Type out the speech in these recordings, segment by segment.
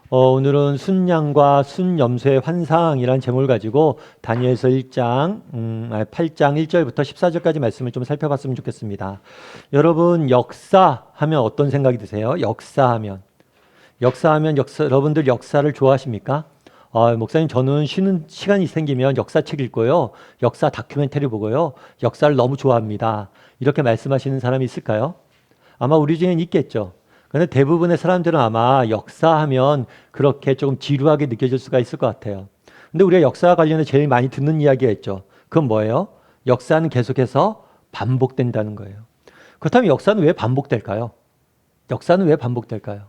오늘은 순양과 순염소의 환상이란 제목을 가지고 다니엘서 1장, 8장 1절부터 14절까지 말씀을 좀 살펴봤으면 좋겠습니다. 여러분, 역사하면 어떤 생각이 드세요? 역사하면 여러분들 역사를 좋아하십니까? 목사님, 저는 쉬는 시간이 생기면 역사책 읽고요, 역사 다큐멘터리 보고요, 역사를 너무 좋아합니다. 이렇게 말씀하시는 사람이 있을까요? 아마 우리 중엔 있겠죠. 그런데 대부분의 사람들은 아마 역사하면 그렇게 조금 지루하게 느껴질 수가 있을 것 같아요. 근데 우리가 역사와 관련해 제일 많이 듣는 이야기가 있죠. 그건 뭐예요? 역사는 계속해서 반복된다는 거예요. 그렇다면 역사는 왜 반복될까요? 역사는 왜 반복될까요?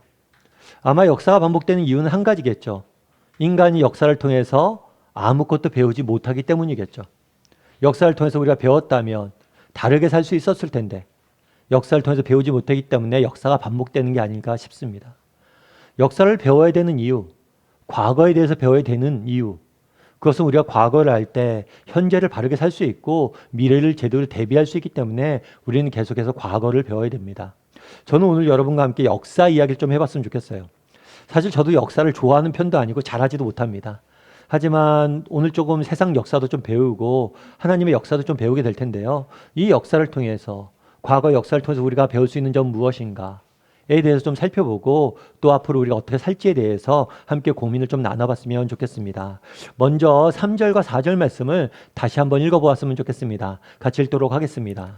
아마 역사가 반복되는 이유는 한 가지겠죠. 인간이 역사를 통해서 아무것도 배우지 못하기 때문이겠죠. 역사를 통해서 우리가 배웠다면 다르게 살 수 있었을 텐데 역사를 통해서 배우지 못하기 때문에 역사가 반복되는 게 아닐까 싶습니다. 역사를 배워야 되는 이유, 과거에 대해서 배워야 되는 이유, 그것은 우리가 과거를 알 때 현재를 바르게 살 수 있고 미래를 제대로 대비할 수 있기 때문에 우리는 계속해서 과거를 배워야 됩니다. 저는 오늘 여러분과 함께 역사 이야기를 좀 해봤으면 좋겠어요. 사실 저도 역사를 좋아하는 편도 아니고 잘하지도 못합니다. 하지만 오늘 조금 세상 역사도 좀 배우고 하나님의 역사도 좀 배우게 될 텐데요. 이 역사를 통해서, 과거 역사를 통해서 우리가 배울 수 있는 점 무엇인가에 대해서 좀 살펴보고 또 앞으로 우리가 어떻게 살지에 대해서 함께 고민을 좀 나눠봤으면 좋겠습니다. 먼저 3절과 4절 말씀을 다시 한번 읽어보았으면 좋겠습니다. 같이 읽도록 하겠습니다.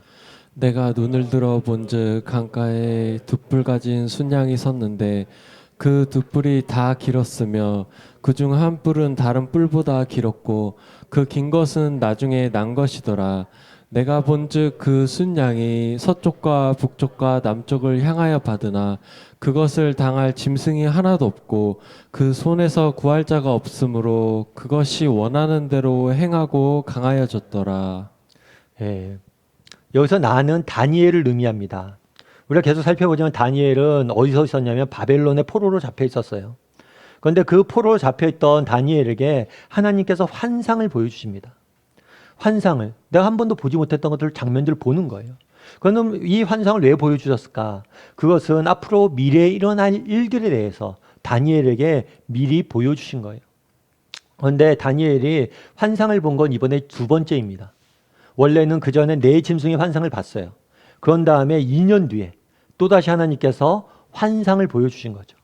내가 눈을 들어 본즉 강가에 두 뿔 가진 순양이 섰는데 그 두 뿔이 다 길었으며 그중 한 뿔은 다른 뿔보다 길었고 그 긴 것은 나중에 난 것이더라. 내가 본즉 그 순양이 서쪽과 북쪽과 남쪽을 향하여 받으나 그것을 당할 짐승이 하나도 없고 그 손에서 구할 자가 없으므로 그것이 원하는 대로 행하고 강하여졌더라. 예, 여기서 나는 다니엘을 의미합니다. 우리가 계속 살펴보자면 다니엘은 어디서 있었냐면 바벨론의 포로로 잡혀 있었어요. 그런데 그 포로로 잡혀 있던 다니엘에게 하나님께서 환상을 보여주십니다. 환상을, 내가 한 번도 보지 못했던 것들, 장면들을 보는 거예요. 그럼 이 환상을 왜 보여주셨을까? 그것은 앞으로 미래에 일어날 일들에 대해서 다니엘에게 미리 보여주신 거예요. 그런데 다니엘이 환상을 본 건 이번에 두 번째입니다. 원래는 그 전에 네 짐승의 환상을 봤어요. 그런 다음에 2년 뒤에 또다시 하나님께서 환상을 보여주신 거죠.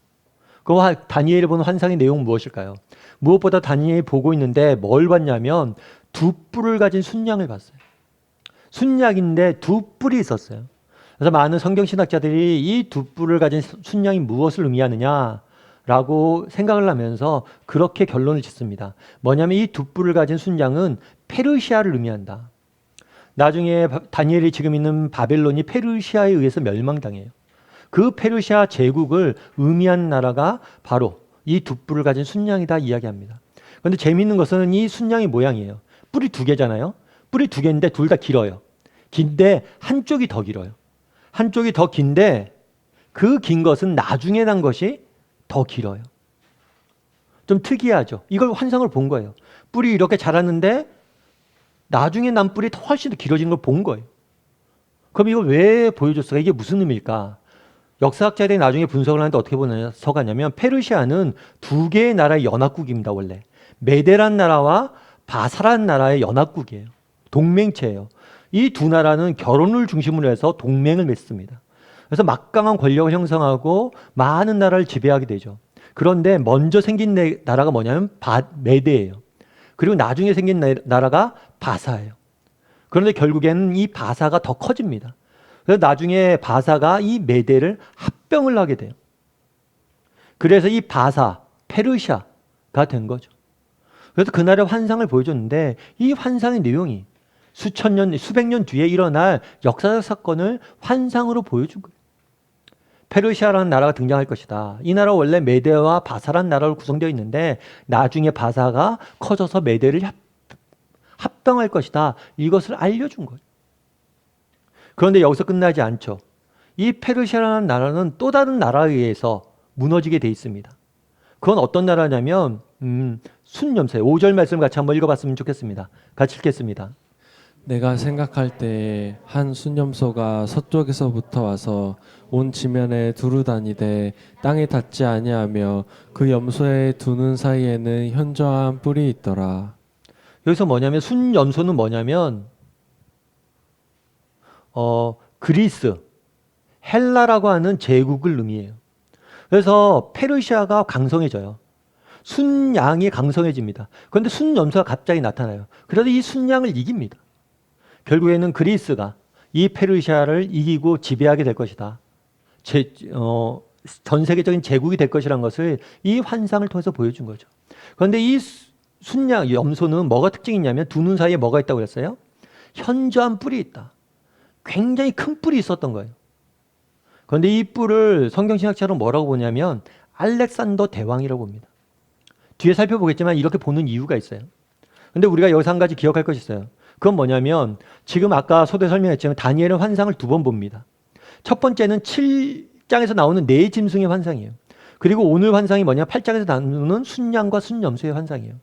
그 다니엘이 본 환상의 내용은 무엇일까요? 무엇보다 다니엘이 보고 있는데 뭘 봤냐면 두 뿔을 가진 순양을 봤어요. 순양인데 두 뿔이 있었어요. 그래서 많은 성경신학자들이 이 두 뿔을 가진 순양이 무엇을 의미하느냐라고 생각을 하면서 그렇게 결론을 짓습니다. 뭐냐면 이 두 뿔을 가진 순양은 페르시아를 의미한다. 나중에 다니엘이 지금 있는 바벨론이 페르시아에 의해서 멸망당해요. 그 페르시아 제국을 의미하는 나라가 바로 이 두 뿔을 가진 순양이다 이야기합니다. 그런데 재미있는 것은 이 순양의 모양이에요. 뿔이 두 개잖아요. 뿔이 두 개인데 둘 다 길어요. 긴데 한쪽이 더 길어요. 한쪽이 더 긴데 그 긴 것은 나중에 난 것이 더 길어요. 좀 특이하죠. 이걸 환상을 본 거예요. 뿔이 이렇게 자랐는데 나중에 난 뿔이 훨씬 더 길어진 걸 본 거예요. 그럼 이걸 왜 보여줬을까? 이게 무슨 의미일까? 역사학자들이 나중에 분석을 하는데 어떻게 분석하냐면 페르시아는 두 개의 나라의 연합국입니다. 원래 메데란 나라와 바사란 나라의 연합국이에요. 동맹체예요. 이 두 나라는 결혼을 중심으로 해서 동맹을 맺습니다. 그래서 막강한 권력을 형성하고 많은 나라를 지배하게 되죠. 그런데 먼저 생긴 나라가 뭐냐면 메데예요. 그리고 나중에 생긴 나라가 바사예요. 그런데 결국에는 이 바사가 더 커집니다. 그래서 나중에 바사가 이 메데를 합병을 하게 돼요. 그래서 이 바사, 페르시아가 된 거죠. 그래서 그날의 환상을 보여줬는데 이 환상의 내용이 수천 년, 수백 년 뒤에 일어날 역사적 사건을 환상으로 보여준 거예요. 페르시아라는 나라가 등장할 것이다. 이 나라 원래 메데와 바사라는 나라로 구성되어 있는데 나중에 바사가 커져서 메데를 합병할 것이다. 이것을 알려준 거예요. 그런데 여기서 끝나지 않죠. 이 페르시아라는 나라는 또 다른 나라에 의해서 무너지게 돼 있습니다. 그건 어떤 나라냐면 순염소예요. 5절 말씀 같이 한번 읽어봤으면 좋겠습니다. 같이 읽겠습니다. 내가 생각할 때 한 순념소가 서쪽에서부터 와서 온 지면에 두루 다니되 땅에 닿지 아니하며 그 염소의 두 눈 사이에는 현저한 뿔이 있더라. 여기서 뭐냐면 순염소는 뭐냐면 그리스, 헬라라고 하는 제국을 의미해요. 그래서 페르시아가 강성해져요. 순양이 강성해집니다. 그런데 순염소가 갑자기 나타나요. 그래서 이 순양을 이깁니다. 결국에는 그리스가 이 페르시아를 이기고 지배하게 될 것이다. 전 세계적인 제국이 될 것이라는 것을 이 환상을 통해서 보여준 거죠. 그런데 이 순양, 염소는 뭐가 특징이 있냐면 두 눈 사이에 뭐가 있다고 그랬어요? 현저한 뿔이 있다. 굉장히 큰 뿔이 있었던 거예요. 그런데 이 뿔을 성경신학자로 뭐라고 보냐면 알렉산더 대왕이라고 봅니다. 뒤에 살펴보겠지만 이렇게 보는 이유가 있어요. 근데 우리가 여기서 한 가지 기억할 것이 있어요. 그건 뭐냐면 지금 아까 소대 설명했지만 다니엘은 환상을 두 번 봅니다. 첫 번째는 7장에서 나오는 네 짐승의 환상이에요. 그리고 오늘 환상이 뭐냐? 8장에서 나오는 순양과 순염소의 환상이에요.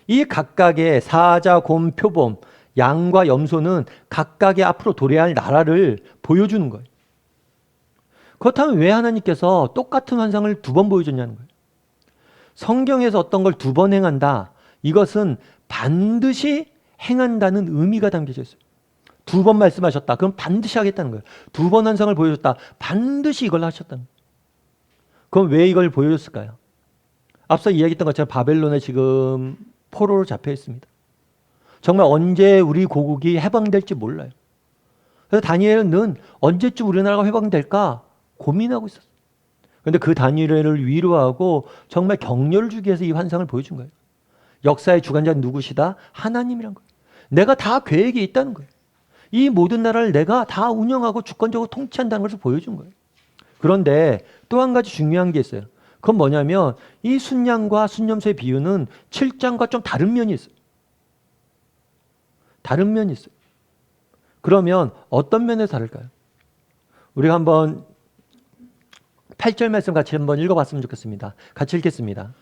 이 각각의 사자, 곰, 표범, 양과 염소는 각각의 앞으로 도래할 나라를 보여주는 거예요. 그렇다면 왜 하나님께서 똑같은 환상을 두 번 보여줬냐는 거예요. 성경에서 어떤 걸 두 번 행한다. 이것은 반드시 행한다는 의미가 담겨져 있어요. 두 번 말씀하셨다. 그럼 반드시 하겠다는 거예요. 두 번 환상을 보여줬다. 반드시 이걸 하셨다는 거예요. 그럼 왜 이걸 보여줬을까요? 앞서 이야기했던 것처럼 바벨론에 지금 포로로 잡혀 있습니다. 정말 언제 우리 고국이 해방될지 몰라요. 그래서 다니엘은 언제쯤 우리나라가 해방될까 고민하고 있었어요. 그런데 그 다니엘을 위로하고 정말 격려를 주기 위해서 이 환상을 보여준 거예요. 역사의 주관자는 누구시다? 하나님이란 거예요. 내가 다 계획이 있다는 거예요. 이 모든 나라를 내가 다 운영하고 주권적으로 통치한다는 것을 보여준 거예요. 그런데 또 한 가지 중요한 게 있어요. 그건 뭐냐면 이 순양과 순염소의 비유는 7장과 좀 다른 면이 있어요. 다른 면이 있어요. 그러면 어떤 면에서 다를까요? 우리가 한번 8절 말씀 같이 한번 읽어봤으면 좋겠습니다. 같이 읽겠습니다.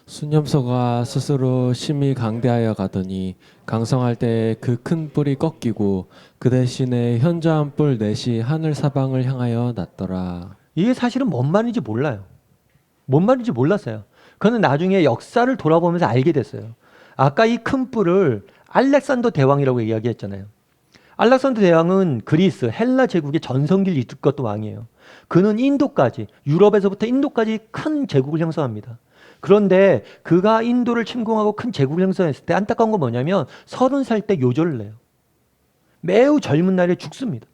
순념소가 스스로 심히 강대하여 가더니 강성할 때 그 큰 뿔이 꺾이고 그 대신에 현저한 뿔 넷이 하늘 사방을 향하여 났더라. 이게 사실은 뭔 말인지 몰라요. 뭔 말인지 몰랐어요. 그는 나중에 역사를 돌아보면서 알게 됐어요. 아까 이 큰 뿔을 알렉산더 대왕이라고 이야기했잖아요. 알렉산더 대왕은 그리스, 헬라 제국의 전성기를 이끌었던 왕이에요. 그는 인도까지, 유럽에서부터 인도까지 큰 제국을 형성합니다. 그런데 그가 인도를 침공하고 큰 제국을 형성했을 때 안타까운 건 뭐냐면 30살 때 요절을 해요. 매우 젊은 나이에 죽습니다.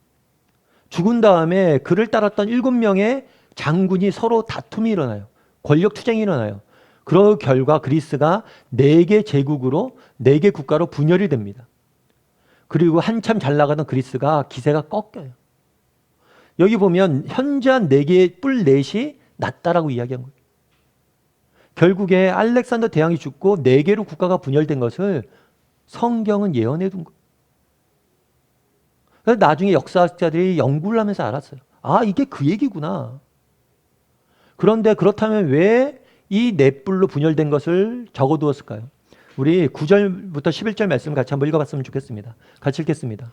죽은 다음에 그를 따랐던 7명의 장군이 서로 다툼이 일어나요. 권력 투쟁이 일어나요. 그 결과 그리스가 4개 제국으로 4개 국가로 분열이 됩니다. 그리고 한참 잘 나가던 그리스가 기세가 꺾여요. 여기 보면 현저한 4개의 뿔 넷이 났다라고 이야기한 거예요. 결국에 알렉산더 대왕이 죽고 4개로 국가가 분열된 것을 성경은 예언해 둔 거예요. 그래서 나중에 역사학자들이 연구를 하면서 알았어요. 아, 이게 그 얘기구나. 그런데 그렇다면 왜 이 넷불로 분열된 것을 적어두었을까요? 우리 9절부터 11절 말씀 같이 한번 읽어봤으면 좋겠습니다. 같이 읽겠습니다.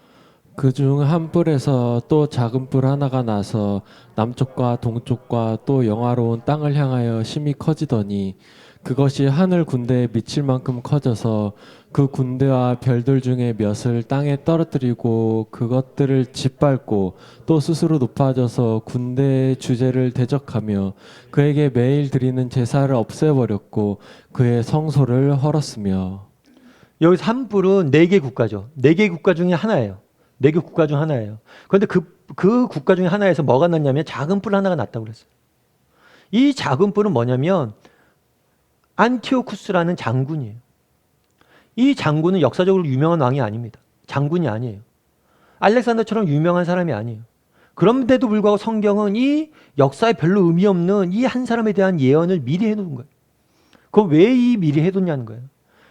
그 중 한 뿔에서 또 작은 뿔 하나가 나서 남쪽과 동쪽과 또 영화로운 땅을 향하여 심히 커지더니 그것이 하늘 군대에 미칠 만큼 커져서 그 군대와 별들 중에 몇을 땅에 떨어뜨리고 그것들을 짓밟고 또 스스로 높아져서 군대의 주제를 대적하며 그에게 매일 드리는 제사를 없애버렸고 그의 성소를 헐었으며. 여기서 한 뿔은 4개 국가죠. 4개 국가 중에 하나예요. 4개 국가 중 하나예요. 그런데 그 국가 중에 하나에서 뭐가 났냐면 작은 뿔 하나가 났다고 그랬어요. 이 작은 뿔은 뭐냐면 안티오쿠스라는 장군이에요. 이 장군은 역사적으로 유명한 왕이 아닙니다. 장군이 아니에요. 알렉산더처럼 유명한 사람이 아니에요. 그런데도 불구하고 성경은 이 역사에 별로 의미 없는 이 한 사람에 대한 예언을 미리 해놓은 거예요. 그럼 왜 이 미리 해뒀냐는 거예요.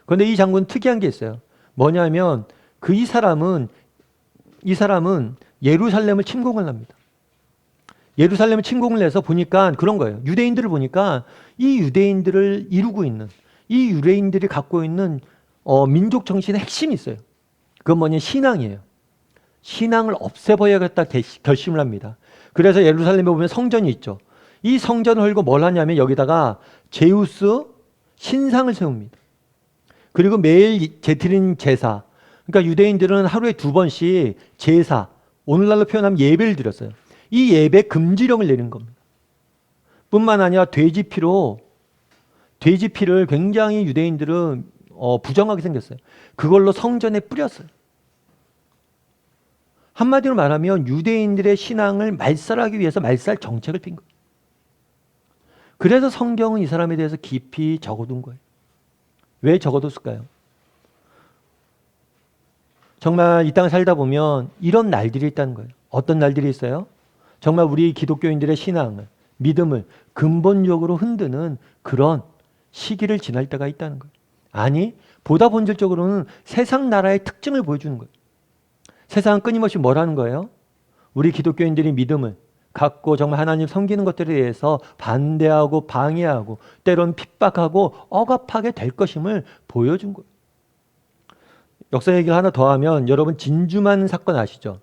그런데 이 장군은 특이한 게 있어요. 뭐냐면 이 사람은 예루살렘을 침공을 합니다. 예루살렘을 침공을 해서 보니까 그런 거예요. 유대인들을 보니까 이 유대인들을 이루고 있는 이 유대인들이 갖고 있는 민족 정신의 핵심이 있어요. 그건 뭐냐? 신앙이에요. 신앙을 없애버려야겠다 결심을 합니다. 그래서 예루살렘에 보면 성전이 있죠. 이 성전을 헐고 뭘 하냐면 여기다가 제우스 신상을 세웁니다. 그리고 매일 드리는 제사. 그러니까 유대인들은 하루에 2번씩 제사, 오늘날로 표현하면 예배를 드렸어요. 이 예배 금지령을 내린 겁니다. 뿐만 아니라 돼지피를 굉장히 유대인들은 부정하게 생겼어요. 그걸로 성전에 뿌렸어요. 한마디로 말하면 유대인들의 신앙을 말살하기 위해서 말살 정책을 핀 거예요. 그래서 성경은 이 사람에 대해서 깊이 적어둔 거예요. 왜 적어뒀을까요? 정말 이 땅을 살다 보면 이런 날들이 있다는 거예요. 어떤 날들이 있어요? 정말 우리 기독교인들의 신앙을, 믿음을 근본적으로 흔드는 그런 시기를 지날 때가 있다는 거예요. 아니, 보다 본질적으로는 세상 나라의 특징을 보여주는 거예요. 세상은 끊임없이 뭘 하는 거예요? 우리 기독교인들이 믿음을 갖고 정말 하나님 섬기는 것들에 대해서 반대하고 방해하고 때론 핍박하고 억압하게 될 것임을 보여준 거예요. 역사 얘기를 하나 더 하면 여러분 진주만 사건 아시죠?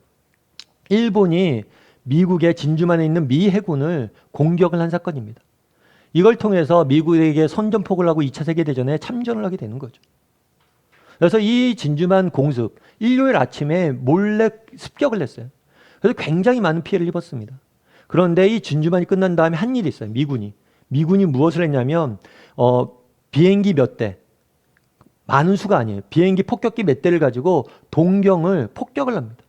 일본이 미국의 진주만에 있는 미 해군을 공격을 한 사건입니다. 이걸 통해서 미국에게 선전포고를 하고 2차 세계대전에 참전을 하게 되는 거죠. 그래서 이 진주만 공습, 일요일 아침에 몰래 습격을 했어요. 그래서 굉장히 많은 피해를 입었습니다. 그런데 이 진주만이 끝난 다음에 한 일이 있어요. 미군이 무엇을 했냐면 비행기 몇 대, 많은 수가 아니에요. 비행기 폭격기 몇 대를 가지고 동경을 폭격을 합니다.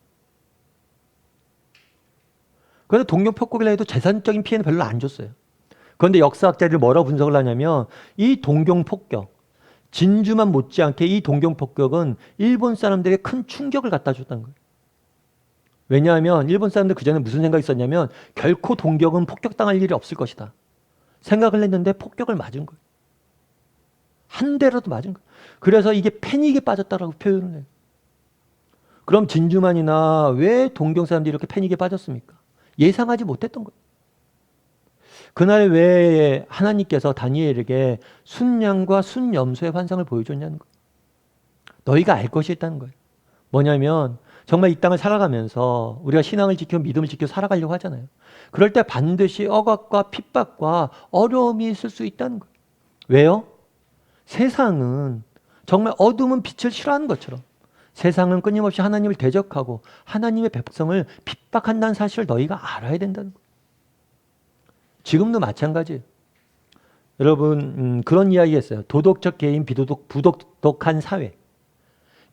그런데 동경 폭격을 해도 재산적인 피해는 별로 안 줬어요. 그런데 역사학자들이 뭐라고 분석을 하냐면 이 동경 폭격, 진주만 못지않게 이 동경 폭격은 일본 사람들에게 큰 충격을 갖다 줬다는 거예요. 왜냐하면 일본 사람들 그전에 무슨 생각이 있었냐면 결코 동경은 폭격당할 일이 없을 것이다. 생각을 했는데 폭격을 맞은 거예요. 한 대라도 맞은 거예요. 그래서 이게 패닉에 빠졌다라고 표현을 해요. 그럼 진주만이나 왜 동경 사람들이 이렇게 패닉에 빠졌습니까? 예상하지 못했던 거예요. 그날 왜 하나님께서 다니엘에게 순양과 순염소의 환상을 보여줬냐는 거예요. 너희가 알 것이 있다는 거예요. 뭐냐면 정말 이 땅을 살아가면서 우리가 신앙을 지켜 믿음을 지켜 살아가려고 하잖아요. 그럴 때 반드시 억압과 핍박과 어려움이 있을 수 있다는 거예요. 왜요? 세상은 정말 어둠은 빛을 싫어하는 것처럼 세상은 끊임없이 하나님을 대적하고 하나님의 백성을 핍박한다는 사실을 너희가 알아야 된다는 거예요. 지금도 마찬가지예요. 여러분 그런 이야기가 있어요. 도덕적 개인, 부도덕한 사회.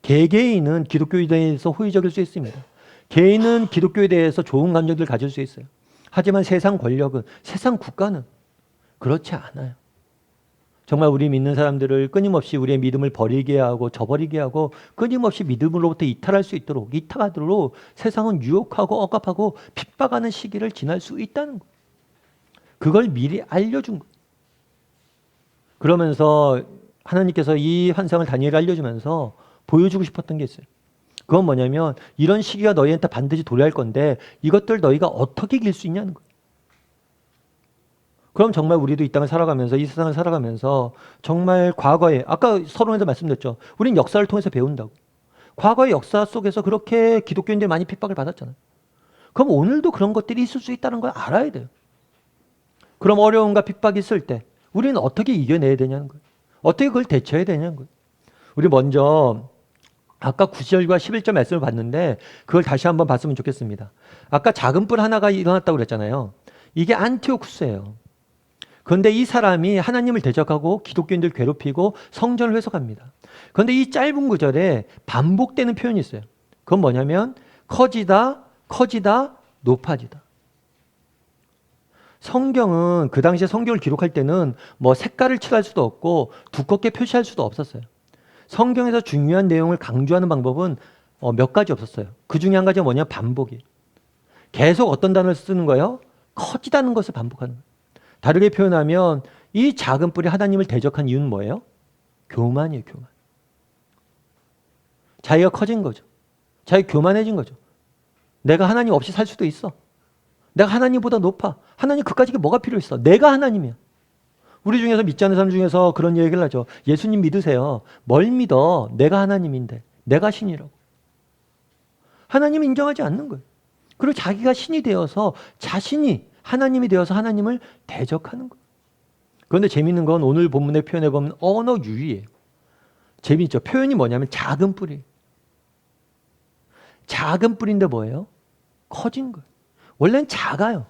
개개인은 기독교에 대해서 호의적일 수 있습니다. 개인은 기독교에 대해서 좋은 감정들을 가질 수 있어요. 하지만 세상 권력은, 세상 국가는 그렇지 않아요. 정말 우리 믿는 사람들을 끊임없이 우리의 믿음을 버리게 하고 저버리게 하고 끊임없이 믿음으로부터 이탈할 수 있도록 이탈하도록 세상은 유혹하고 억압하고 핍박하는 시기를 지날 수 있다는 거예요. 그걸 미리 알려준 거예요. 그러면서 하나님께서 이 환상을 다니엘에 알려주면서 보여주고 싶었던 게 있어요. 그건 뭐냐면 이런 시기가 너희한테 반드시 도래할 건데 이것들 너희가 어떻게 이길 수 있냐는 거예요. 그럼 정말 우리도 이 땅을 살아가면서 이 세상을 살아가면서 정말 과거에 아까 서론에서 말씀드렸죠. 우린 역사를 통해서 배운다고. 과거의 역사 속에서 그렇게 기독교인들이 많이 핍박을 받았잖아요. 그럼 오늘도 그런 것들이 있을 수 있다는 걸 알아야 돼요. 그럼 어려움과 핍박이 있을 때 우리는 어떻게 이겨내야 되냐는 거예요. 어떻게 그걸 대처해야 되냐는 거예요. 우리 먼저 아까 9절과 11절 말씀을 봤는데 그걸 다시 한번 봤으면 좋겠습니다. 아까 작은 뿔 하나가 일어났다고 그랬잖아요. 이게 안티오쿠스예요. 그런데 이 사람이 하나님을 대적하고 기독교인들 괴롭히고 성전을 훼손합니다. 그런데 이 짧은 구절에 반복되는 표현이 있어요. 그건 뭐냐면 커지다, 높아지다. 성경은 그 당시에 성경을 기록할 때는 뭐 색깔을 칠할 수도 없고 두껍게 표시할 수도 없었어요. 성경에서 중요한 내용을 강조하는 방법은 몇 가지 없었어요. 그 중에 한 가지가 뭐냐? 반복이에요. 계속 어떤 단어를 쓰는 거예요? 커지다는 것을 반복하는 거예요. 다르게 표현하면 이 작은 뿔이 하나님을 대적한 이유는 뭐예요? 교만이에요, 교만. 자기가 커진 거죠. 자기가 교만해진 거죠. 내가 하나님 없이 살 수도 있어. 내가 하나님보다 높아. 하나님 그까짓 게 뭐가 필요 있어? 내가 하나님이야. 우리 중에서 믿지 않는 사람 중에서 그런 얘기를 하죠. 예수님 믿으세요. 뭘 믿어? 내가 하나님인데. 내가 신이라고. 하나님을 인정하지 않는 거예요. 그리고 자기가 신이 되어서 자신이 하나님이 되어서 하나님을 대적하는 거예요. 그런데 재미있는 건 오늘 본문의 표현에 보면 언어 유희예요. 재미있죠. 표현이 뭐냐면 작은 뿌리. 작은 뿌리인데 뭐예요? 커진 거예요. 원래는 작아요.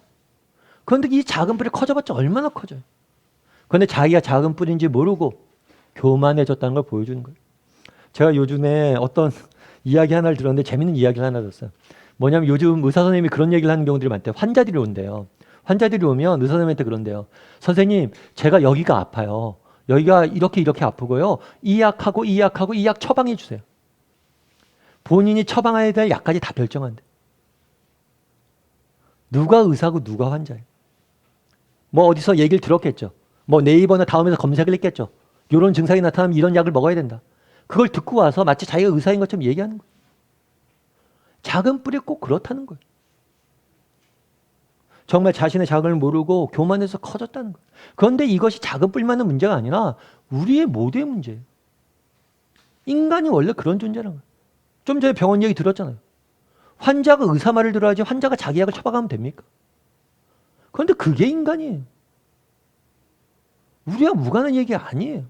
그런데 이 작은 뿌리 커져봤자 얼마나 커져요. 그런데 자기가 작은 뿌리인지 모르고 교만해졌다는 걸 보여주는 거예요. 제가 요즘에 어떤 이야기 하나를 들었는데 재밌는 이야기를 하나 들었어요. 뭐냐면 요즘 의사 선생님이 그런 얘기를 하는 경우들이 많대요. 환자들이 온대요. 환자들이 오면 의사 선생님한테 그런대요. 선생님, 제가 여기가 아파요. 여기가 이렇게 아프고요. 이 약하고 이 약하고 이 약 처방해 주세요. 본인이 처방해야 될 약까지 다 결정한대. 누가 의사고 누가 환자예요. 뭐 어디서 얘기를 들었겠죠. 뭐 네이버나 다음에서 검색을 했겠죠. 이런 증상이 나타나면 이런 약을 먹어야 된다. 그걸 듣고 와서 마치 자기가 의사인 것처럼 얘기하는 거예요. 작은 뿌리 꼭 그렇다는 거예요. 정말 자신의 작음을 모르고 교만해서 커졌다는 거예요. 그런데 이것이 작은 뿌리만의 문제가 아니라 우리의 모두의 문제예요. 인간이 원래 그런 존재라는 거예요. 좀 전에 병원 얘기 들었잖아요. 환자가 의사 말을 들어야지 환자가 자기 약을 처방하면 됩니까? 그런데 그게 인간이에요. 우리와 무관한 얘기 아니에요.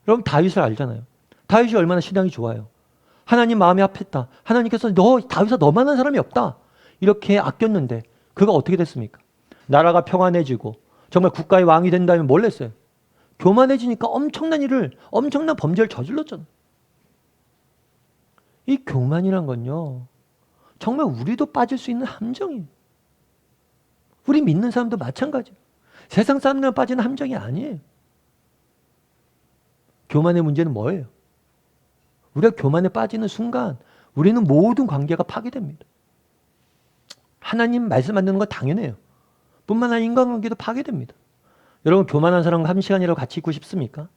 여러분 다윗을 알잖아요. 다윗이 얼마나 신앙이 좋아요. 하나님 마음이 합했다. 하나님께서 다윗아 너만한 사람이 없다. 이렇게 아꼈는데 그가 어떻게 됐습니까? 나라가 평안해지고 정말 국가의 왕이 된다면 뭘 했어요? 교만해지니까 엄청난 범죄를 저질렀잖아요. 이 교만이란 건요. 정말 우리도 빠질 수 있는 함정이에요. 우리 믿는 사람도 마찬가지예요. 세상 사람들만 빠지는 함정이 아니에요. 교만의 문제는 뭐예요? 우리가 교만에 빠지는 순간 우리는 모든 관계가 파괴됩니다. 하나님 말씀 안 듣는 건 당연해요. 뿐만 아니라 인간관계도 파괴됩니다. 여러분 교만한 사람과 한 시간이라도 같이 있고 싶습니까?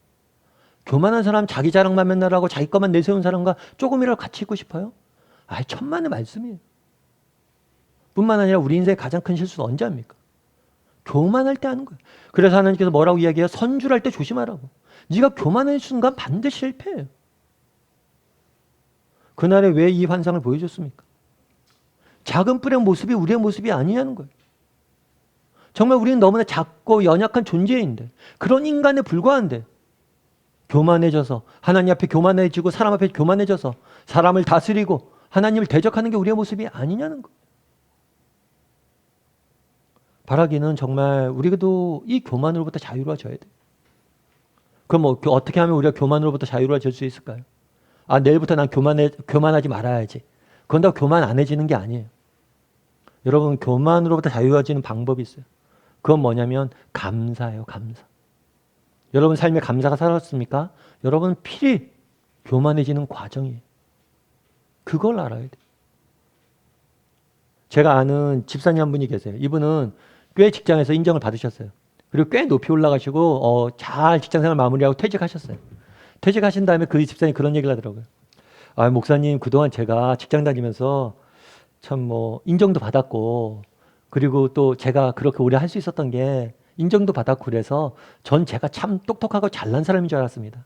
교만한 사람 자기 자랑만 맨날 하고 자기 것만 내세운 사람과 조금이라도 같이 있고 싶어요? 천만의 말씀이에요. 뿐만 아니라 우리 인생의 가장 큰 실수는 언제 합니까? 교만할 때 하는 거예요. 그래서 하나님께서 뭐라고 이야기해요? 선줄할 때 조심하라고. 네가 교만한 순간 반드시 실패해요. 그날에 왜 이 환상을 보여줬습니까? 작은 뿌리의 모습이 우리의 모습이 아니냐는 거예요. 정말 우리는 너무나 작고 연약한 존재인데 그런 인간에 불과한데 교만해져서 하나님 앞에 교만해지고 사람 앞에 교만해져서 사람을 다스리고 하나님을 대적하는 게 우리의 모습이 아니냐는 거예요. 바라기는 정말 우리도 이 교만으로부터 자유로워져야 돼요. 그럼 어떻게 하면 우리가 교만으로부터 자유로워질 수 있을까요? 내일부터 난 교만하지 말아야지. 그런다고 교만 안 해지는 게 아니에요. 여러분 교만으로부터 자유로워지는 방법이 있어요. 그건 뭐냐면 감사예요. 감사. 여러분 삶에 감사가 살았습니까? 여러분 필히 교만해지는 과정이에요. 그걸 알아야 돼요. 제가 아는 집사님 한 분이 계세요. 이분은 꽤 직장에서 인정을 받으셨어요. 그리고 꽤 높이 올라가시고 잘 직장생활 마무리하고 퇴직하셨어요. 퇴직하신 다음에 그 집사님이 그런 얘기를 하더라고요. 목사님 그동안 제가 직장 다니면서 참 인정도 받았고 그리고 또 제가 그렇게 오래 할 수 있었던 게 인정도 받았고 그래서 전 제가 참 똑똑하고 잘난 사람인 줄 알았습니다.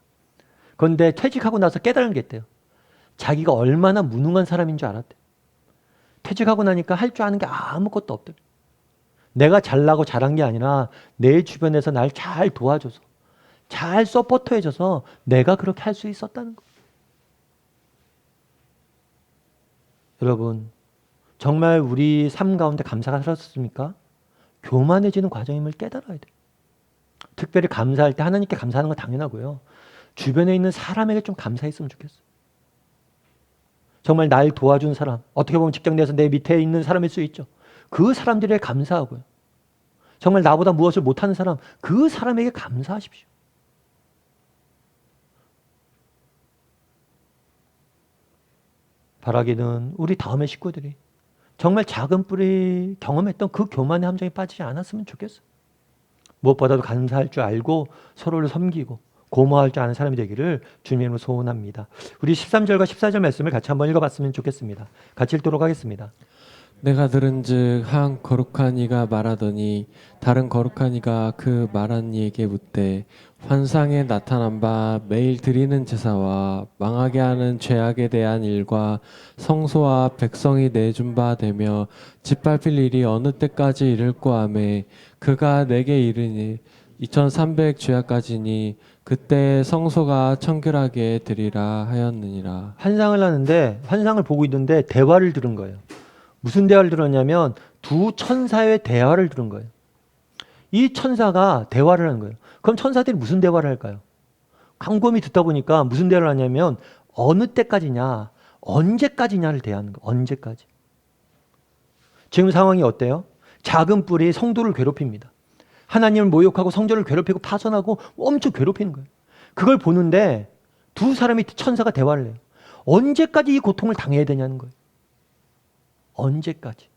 그런데 퇴직하고 나서 깨달은 게 있대요. 자기가 얼마나 무능한 사람인 줄 알았대요. 퇴직하고 나니까 할 줄 아는 게 아무것도 없대요. 내가 잘나고 잘한 게 아니라 내 주변에서 날 잘 도와줘서 잘 서포트해줘서 내가 그렇게 할 수 있었다는 거예요. 여러분 정말 우리 삶 가운데 감사가 살았습니까? 교만해지는 과정임을 깨달아야 돼요. 특별히 감사할 때 하나님께 감사하는 건 당연하고요. 주변에 있는 사람에게 좀 감사했으면 좋겠어요. 정말 날 도와준 사람, 어떻게 보면 직장 내에서 내 밑에 있는 사람일 수 있죠. 그 사람들에게 감사하고요. 정말 나보다 무엇을 못하는 사람, 그 사람에게 감사하십시오. 바라기는 우리 다음의 식구들이 정말 작은 뿌리 경험했던 그 교만의 함정에 빠지지 않았으면 좋겠어요. 무엇보다도 감사할 줄 알고 서로를 섬기고 고마워할 줄 아는 사람이 되기를 주님으로 소원합니다. 우리 13절과 14절 말씀을 같이 한번 읽어봤으면 좋겠습니다. 같이 읽도록 하겠습니다. 내가 들은즉 한 거룩한 이가 말하더니 다른 거룩한 이가 그 말한 이에게 묻되 환상에 나타난 바 매일 드리는 제사와 망하게 하는 죄악에 대한 일과 성소와 백성이 내준 바 되며 짓밟힐 일이 어느 때까지 이를꼬 하매 그가 내게 이르니 2300 죄악까지니 그때 성소가 청결하게 되리라 하였느니라. 환상을 하는데 환상을 보고 있는데 대화를 들은 거예요. 무슨 대화를 들었냐면 두 천사의 대화를 들은 거예요. 이 천사가 대화를 하는 거예요. 그럼 천사들이 무슨 대화를 할까요? 곰곰이 듣다 보니까 무슨 대화를 하냐면 어느 때까지냐, 언제까지냐를 대하는 거예요. 언제까지. 지금 상황이 어때요? 작은 뿔이 성도를 괴롭힙니다. 하나님을 모욕하고 성전을 괴롭히고 파손하고 엄청 괴롭히는 거예요. 그걸 보는데 두 사람이 천사가 대화를 해요. 언제까지 이 고통을 당해야 되냐는 거예요. 언제까지.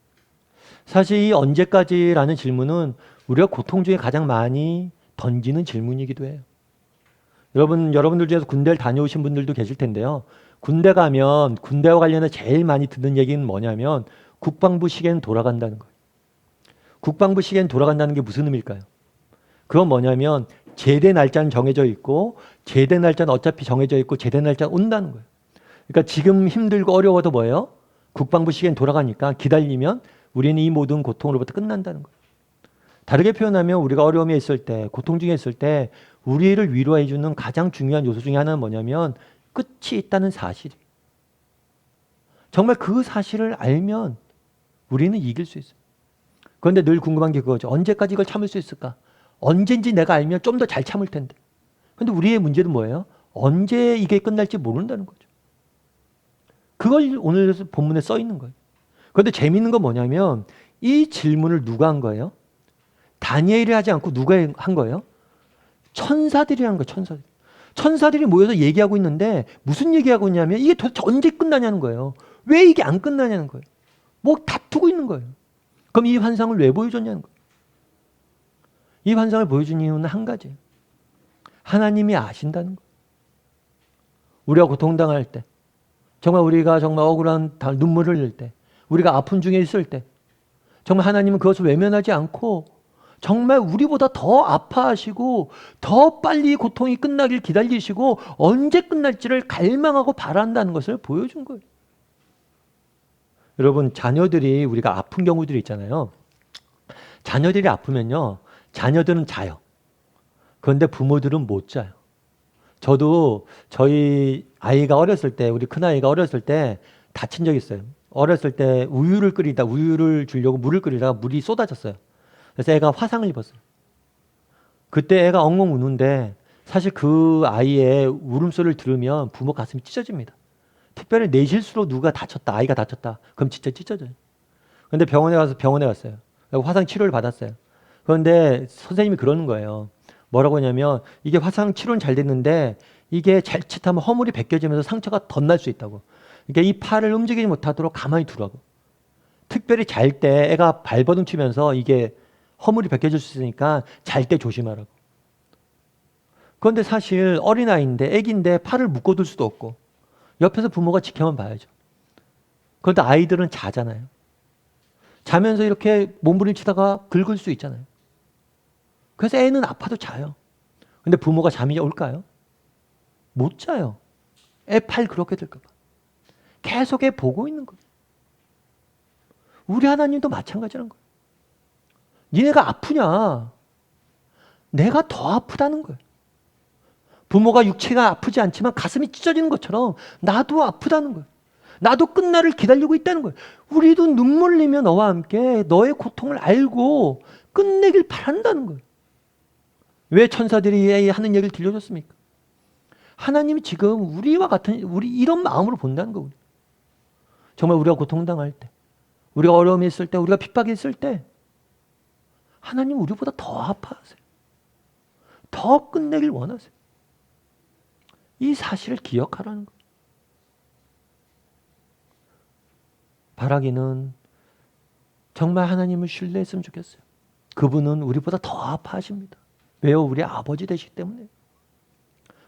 사실 이 언제까지라는 질문은 우리가 고통 중에 가장 많이 던지는 질문이기도 해요. 여러분들 중에서 군대를 다녀오신 분들도 계실 텐데요. 군대 가면 군대와 관련해서 제일 많이 듣는 얘기는 뭐냐면 국방부 시계는 돌아간다는 거예요. 국방부 시계는 돌아간다는 게 무슨 의미일까요? 그건 뭐냐면 제대 날짜는 정해져 있고 제대 날짜는 어차피 정해져 있고 제대 날짜는 온다는 거예요. 그러니까 지금 힘들고 어려워도 뭐예요? 국방부 시계는 돌아가니까 기다리면 우리는 이 모든 고통으로부터 끝난다는 거예요. 다르게 표현하면 우리가 어려움에 있을 때, 고통 중에 있을 때 우리를 위로해 주는 가장 중요한 요소 중에 하나는 뭐냐면 끝이 있다는 사실이. 정말 그 사실을 알면 우리는 이길 수 있어요. 그런데 늘 궁금한 게 그거죠. 언제까지 이걸 참을 수 있을까? 언젠지 내가 알면 좀 더 잘 참을 텐데. 근데 우리의 문제는 뭐예요? 언제 이게 끝날지 모른다는 거죠. 그걸 오늘 본문에 써 있는 거예요. 그런데 재미있는 건 뭐냐면 이 질문을 누가 한 거예요? 다니엘이 하지 않고 누가 한 거예요? 천사들이 한 거예요. 천사들. 천사들이 모여서 얘기하고 있는데 무슨 얘기하고 있냐면 이게 도대체 언제 끝나냐는 거예요. 왜 이게 안 끝나냐는 거예요. 뭐 다투고 있는 거예요. 그럼 이 환상을 왜 보여줬냐는 거예요. 이 환상을 보여준 이유는 한 가지예요. 하나님이 아신다는 거예요. 우리가 고통당할 때, 정말 우리가 정말 억울한 눈물을 흘릴 때, 우리가 아픔 중에 있을 때, 정말 하나님은 그것을 외면하지 않고 정말 우리보다 더 아파하시고 더 빨리 고통이 끝나길 기다리시고 언제 끝날지를 갈망하고 바란다는 것을 보여준 거예요. 여러분, 자녀들이 우리가 아픈 경우들이 있잖아요. 자녀들이 아프면요, 자녀들은 자요. 그런데 부모들은 못 자요. 저도 저희 아이가 어렸을 때, 우리 큰아이가 어렸을 때 다친 적이 있어요. 어렸을 때 우유를 주려고 물을 끓이다가 물이 쏟아졌어요. 그래서 애가 화상을 입었어요. 그때 애가 엉엉 우는데 사실 그 아이의 울음소리를 들으면 부모 가슴이 찢어집니다. 특별히 내 실수로 누가 다쳤다, 아이가 다쳤다. 그럼 진짜 찢어져요. 그런데 병원에 갔어요. 화상 치료를 받았어요. 그런데 선생님이 그러는 거예요. 뭐라고 하냐면 이게 화상 치료는 잘 됐는데 이게 자칫하면 허물이 벗겨지면서 상처가 더 날 수 있다고. 그러니까 이 팔을 움직이지 못하도록 가만히 두라고. 특별히 잘 때 애가 발버둥 치면서 이게 허물이 벗겨질 수 있으니까 잘 때 조심하라고. 그런데 사실 어린아이인데 애기인데 팔을 묶어둘 수도 없고 옆에서 부모가 지켜만 봐야죠. 그런데 아이들은 자잖아요. 자면서 이렇게 몸부림치다가 긁을 수 있잖아요. 그래서 애는 아파도 자요. 근데 부모가 잠이 올까요? 못 자요. 애 팔 그렇게 될까 봐. 계속 애 보고 있는 거예요. 우리 하나님도 마찬가지라는 거예요. 니네가 아프냐? 내가 더 아프다는 거예요. 부모가 육체가 아프지 않지만 가슴이 찢어지는 것처럼 나도 아프다는 거예요. 나도 끝날을 기다리고 있다는 거예요. 우리도 눈물 흘리며 너와 함께 너의 고통을 알고 끝내길 바란다는 거예요. 왜 천사들이 하는 얘기를 들려줬습니까? 하나님이 지금 우리와 같은 우리 이런 마음으로 본다는 거예요. 정말 우리가 고통당할 때, 우리가 어려움이 있을 때, 우리가 핍박이 있을 때 하나님 우리보다 더 아파하세요. 더 끝내길 원하세요. 이 사실을 기억하라는 거예요. 바라기는 정말 하나님을 신뢰했으면 좋겠어요. 그분은 우리보다 더 아파하십니다. 왜요? 우리 아버지 되시기 때문에.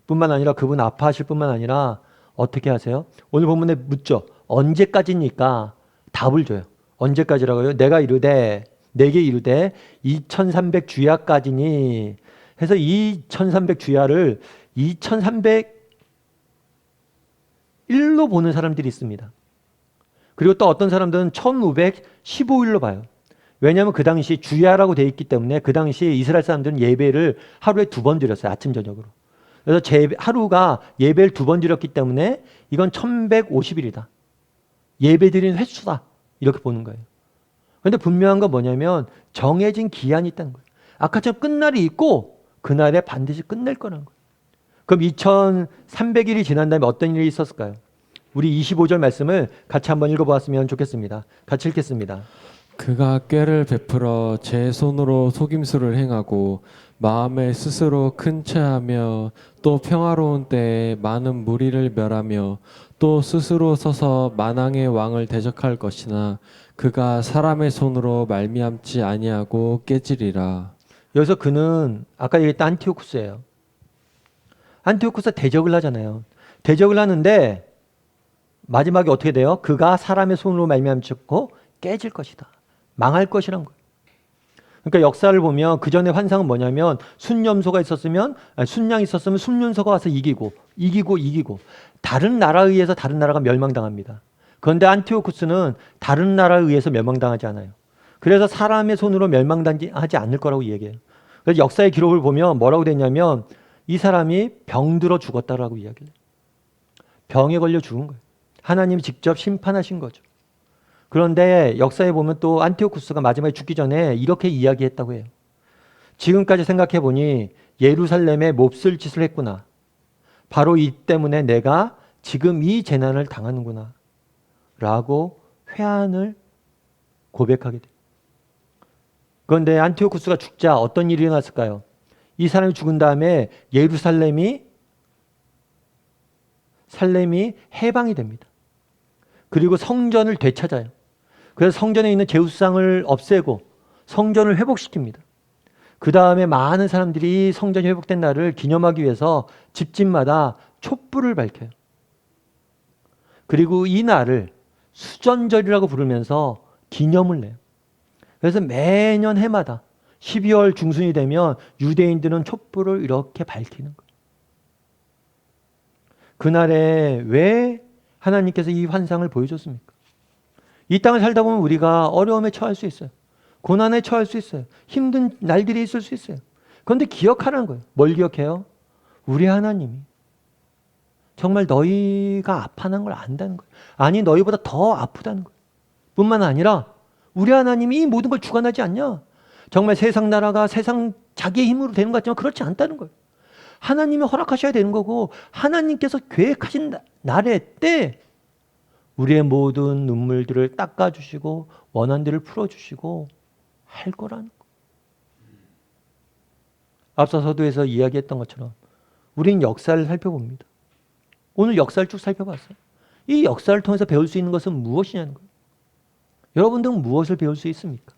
뿐만 아니라 그분 아파하실 뿐만 아니라 어떻게 하세요? 오늘 본문에 묻죠. 언제까지니까 답을 줘요. 언제까지라고요? 내가 이르되 내게 이르되 2300 주야까지니 해서 2300 주야를 2301로 보는 사람들이 있습니다. 그리고 또 어떤 사람들은 1515일로 봐요. 왜냐하면 그 당시 주야라고 되어 있기 때문에 그 당시 이스라엘 사람들은 예배를 하루에 2번 드렸어요. 아침 저녁으로. 그래서 하루가 예배를 2번 드렸기 때문에 이건 1150일이다. 예배 드리는 횟수다. 이렇게 보는 거예요. 그런데 분명한 건 뭐냐면 정해진 기한이 있다는 거예요. 아까처럼 끝날이 있고 그날에 반드시 끝낼 거라는 거예요. 그럼 2300일이 지난 다음에 어떤 일이 있었을까요? 우리 25절 말씀을 같이 한번 읽어보았으면 좋겠습니다. 같이 읽겠습니다. 그가 꾀를 베풀어 제 손으로 속임수를 행하고 마음에 스스로 큰 체하며 또 평화로운 때에 많은 무리를 멸하며 또 스스로 서서 만왕의 왕을 대적할 것이나 그가 사람의 손으로 말미암지 아니하고 깨지리라. 여기서 그는 아까 얘기했던 안티오쿠스예요. 안티오쿠스가 대적을 하잖아요. 대적을 하는데 마지막에 어떻게 돼요? 그가 사람의 손으로 말미암고 깨질 것이다. 망할 것이란 거예요. 그러니까 역사를 보면 그 전에 환상은 뭐냐면 순념소가 있었으면 순양이 있었으면 순륜소가 와서 이기고 다른 나라에 의해서 다른 나라가 멸망당합니다. 그런데 안티오쿠스는 다른 나라에 의해서 멸망당하지 않아요. 그래서 사람의 손으로 멸망당하지 않을 거라고 얘기해요. 그래서 역사의 기록을 보면 뭐라고 됐냐면 이 사람이 병들어 죽었다라고 이야기해요. 병에 걸려 죽은 거예요. 하나님이 직접 심판하신 거죠. 그런데 역사에 보면 또 안티오쿠스가 마지막에 죽기 전에 이렇게 이야기했다고 해요. 지금까지 생각해 보니 예루살렘에 몹쓸 짓을 했구나. 바로 이 때문에 내가 지금 이 재난을 당하는구나. 라고 회한을 고백하게 돼요. 그런데 안티오쿠스가 죽자 어떤 일이 일어났을까요? 이 사람이 죽은 다음에 예루살렘이 해방이 됩니다. 그리고 성전을 되찾아요. 그래서 성전에 있는 제우스상을 없애고 성전을 회복시킵니다. 그 다음에 많은 사람들이 성전이 회복된 날을 기념하기 위해서 집집마다 촛불을 밝혀요. 그리고 이 날을 수전절이라고 부르면서 기념을 내요. 그래서 매년 해마다 12월 중순이 되면 유대인들은 촛불을 이렇게 밝히는 거예요. 그날에 왜 하나님께서 이 환상을 보여줬습니까? 이 땅을 살다 보면 우리가 어려움에 처할 수 있어요. 고난에 처할 수 있어요. 힘든 날들이 있을 수 있어요. 그런데 기억하라는 거예요. 뭘 기억해요? 우리 하나님이 정말 너희가 아파하는 걸 안다는 거예요. 아니 너희보다 더 아프다는 거예요. 뿐만 아니라 우리 하나님이 이 모든 걸 주관하지 않냐? 정말 세상 나라가 세상 자기의 힘으로 되는 것 같지만 그렇지 않다는 거예요. 하나님이 허락하셔야 되는 거고 하나님께서 계획하신 날에 때 우리의 모든 눈물들을 닦아주시고 원한들을 풀어주시고 할 거라는 거. 앞서 서두에서 이야기했던 것처럼 우리는 역사를 살펴봅니다. 오늘 역사를 쭉 살펴봤어요. 이 역사를 통해서 배울 수 있는 것은 무엇이냐는 거예요. 여러분들은 무엇을 배울 수 있습니까?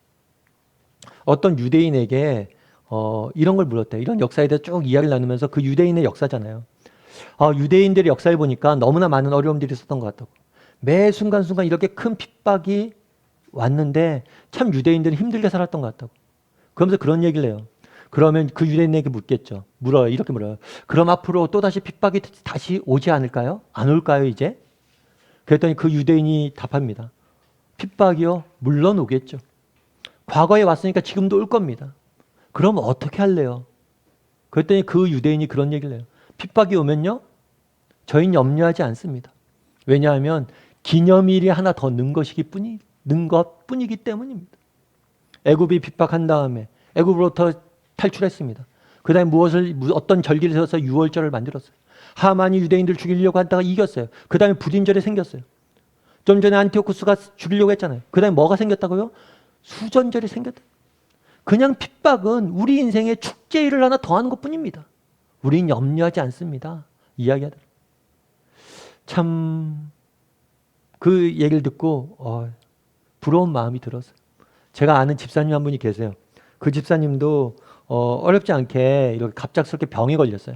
어떤 유대인에게 이런 걸 물었대요. 이런 역사에 대해서 쭉 이야기를 나누면서 그 유대인의 역사잖아요. 유대인들의 역사를 보니까 너무나 많은 어려움들이 있었던 것 같다고. 매 순간순간 이렇게 큰 핍박이 왔는데 참 유대인들은 힘들게 살았던 것 같다고. 그러면서 그런 얘기를 해요. 그러면 그 유대인에게 묻겠죠. 이렇게 물어요. 그럼 앞으로 또다시 핍박이 다시 오지 않을까요? 안 올까요 이제? 그랬더니 그 유대인이 답합니다. 핍박이요? 물론 오겠죠. 과거에 왔으니까 지금도 올 겁니다. 그럼 어떻게 할래요? 그랬더니 그 유대인이 그런 얘기를 해요. 핍박이 오면요? 저희는 염려하지 않습니다. 왜냐하면 기념일이 하나 더 는 것뿐이기 때문입니다. 애굽이 핍박한 다음에 애굽으로부터 탈출했습니다. 그 다음에 어떤 절기를 세워서 유월절을 만들었어요. 하만이 유대인들 죽이려고 하다가 이겼어요. 그 다음에 불임절이 생겼어요. 좀 전에 안티오쿠스가 죽이려고 했잖아요. 그 다음에 뭐가 생겼다고요? 수전절이 생겼다. 그냥 핍박은 우리 인생에 축제일을 하나 더하는 것뿐입니다. 우리는 염려하지 않습니다. 이야기하더라. 참 그 얘기를 듣고 부러운 마음이 들었어요. 제가 아는 집사님 한 분이 계세요. 그 집사님도 어렵지 않게 이렇게 갑작스럽게 병에 걸렸어요.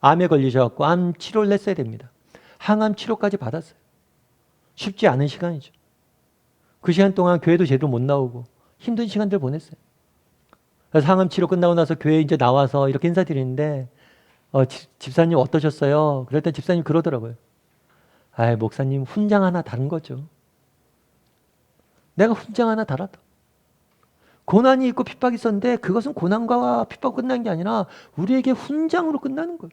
암에 걸리셔갖고 암 치료를 했어야 됩니다. 항암 치료까지 받았어요. 쉽지 않은 시간이죠. 그 시간 동안 교회도 제대로 못 나오고 힘든 시간들 보냈어요. 그래서 항암 치료 끝나고 나서 교회 이제 나와서 이렇게 인사드리는데 집사님 어떠셨어요? 그랬더니 집사님 그러더라고요. 아, 목사님 훈장 하나 다른 거죠. 내가 훈장 하나 달았다. 고난이 있고 핍박이 있었는데 그것은 고난과 핍박 끝난 게 아니라 우리에게 훈장으로 끝나는 거예요.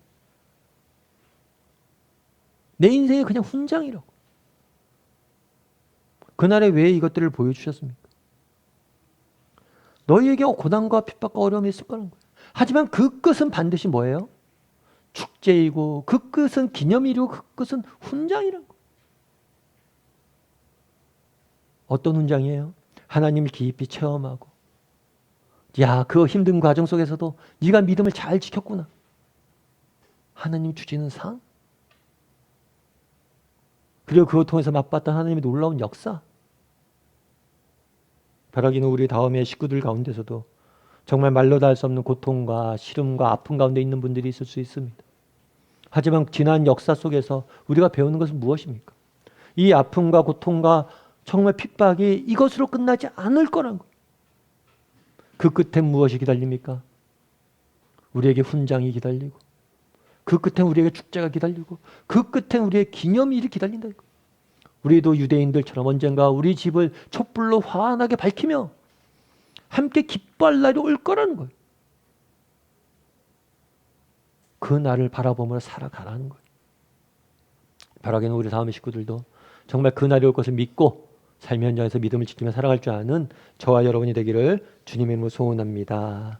내 인생이 그냥 훈장이라고. 그날에 왜 이것들을 보여주셨습니까? 너희에게 고난과 핍박과 어려움이 있을 거라는 거예요. 하지만 그 끝은 반드시 뭐예요? 축제이고 그 끝은 기념일이고 그 끝은 훈장이라는 거예요. 어떤 훈장이에요? 하나님을 깊이 체험하고 야, 그 힘든 과정 속에서도 네가 믿음을 잘 지켰구나. 하나님 주시는 상. 그리고 그걸 통해서 맛봤던 하나님의 놀라운 역사. 벼락이는 우리 다음의 식구들 가운데서도 정말 말로 다 할 수 없는 고통과 시름과 아픔 가운데 있는 분들이 있을 수 있습니다. 하지만 지난 역사 속에서 우리가 배우는 것은 무엇입니까? 이 아픔과 고통과 정말 핍박이 이것으로 끝나지 않을 거라는 거예요. 그 끝엔 무엇이 기다립니까? 우리에게 훈장이 기다리고 그 끝엔 우리에게 축제가 기다리고 그 끝엔 우리의 기념일이 기다린다. 우리도 유대인들처럼 언젠가 우리 집을 촛불로 환하게 밝히며 함께 기뻐할 날이 올 거라는 거예요. 그 날을 바라보며 살아가라는 거예요. 바라기는 우리 다음의 식구들도 정말 그 날이 올 것을 믿고 삶의 현장에서 믿음을 지키며 살아갈 줄 아는 저와 여러분이 되기를 주님의 이름으로 소원합니다.